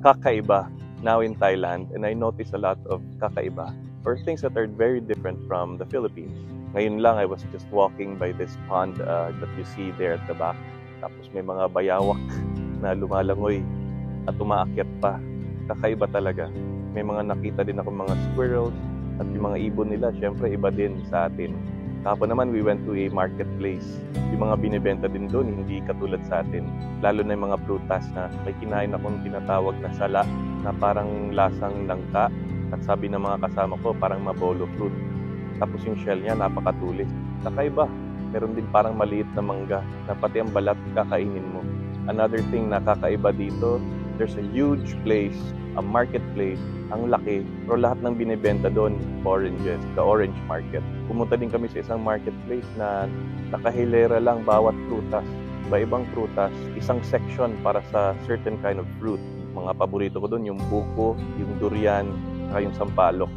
kakaiba now in Thailand, and I notice a lot of kakaiba or things that are very different from the Philippines. Ngayon lang, I was just walking by this pond that you see there at the back. Tapos may mga bayawak na lumalangoy at umaakyat pa. Kakaiba talaga. May mga nakita din ako mga squirrels at yung mga ibon nila, syempre iba din sa atin. Kahapon naman, we went to a marketplace. Yung mga binibenta din doon, hindi katulad sa atin. Lalo na yung mga prutas na may kinain akong tinatawag na sala na parang lasang langka. At sabi ng mga kasama ko, parang mabolo fruit. Tapos yung shell niya, napakatulis. Kakaiba. Meron din parang maliit na mangga na pati ang balat kakainin mo. Another thing na kakaiba dito, there's a huge place, a marketplace, ang laki, pero lahat ng binibenta doon, oranges, the orange market. Pumunta din kami sa isang marketplace na nakahilera lang bawat prutas. Iba-ibang prutas, isang section para sa certain kind of fruit. Mga paborito ko doon, yung buko, yung durian, saka yung sampalok.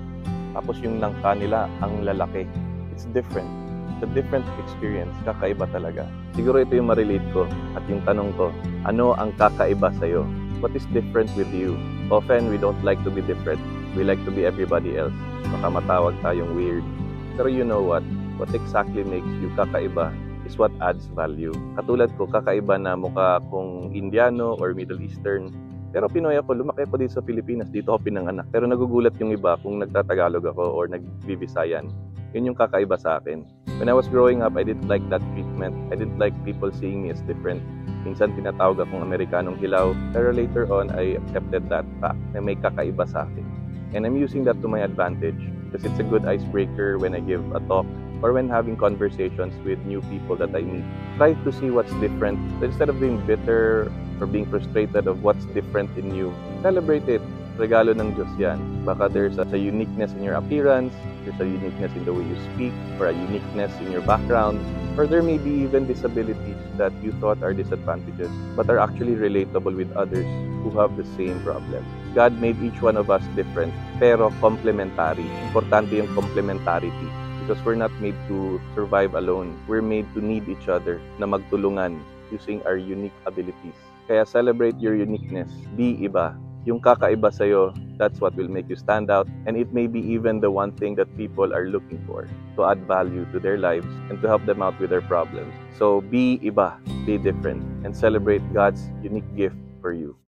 Tapos yung langka nila, ang lalaki. It's different. It's a different experience. Kakaiba talaga. Siguro ito yung ma-relate ko. At yung tanong ko, ano ang kakaiba sa'yo? What is different with you? Often, we don't like to be different. We like to be everybody else. Baka matawag tayong weird. Pero you know what? What exactly makes you kakaiba is what adds value. Katulad ko, kakaiba na mukha kong Indiano or Middle Eastern. Pero Pinoy ako, lumaki ako dito sa Pilipinas. Dito ako pinanganak. Pero nagugulat yung iba kung nagtatagalog ako or nagbibisayan. Yun yung kakaiba sa akin. When I was growing up, I didn't like that treatment. I didn't like people seeing me as different. Minsan tinatawag akong Amerikanong hilaw, pero later on, I accepted that fact na may kakaiba sa akin. And I'm using that to my advantage because it's a good icebreaker when I give a talk or when having conversations with new people that I meet. Try to see what's different. So instead of being bitter or being frustrated of what's different in you, celebrate it. Regalo ng Diyos yan. Baka there's a uniqueness in your appearance, there's a uniqueness in the way you speak, or a uniqueness in your background, or there may be even disabilities that you thought are disadvantages, but are actually relatable with others who have the same problem. God made each one of us different, pero complementary. Importante yung complementarity. Because we're not made to survive alone. We're made to need each other, na magtulungan using our unique abilities. Kaya celebrate your uniqueness. Be iba. Yung kakaiba sa'yo, that's what will make you stand out. And it may be even the one thing that people are looking for to add value to their lives and to help them out with their problems. So be iba, be different, and celebrate God's unique gift for you.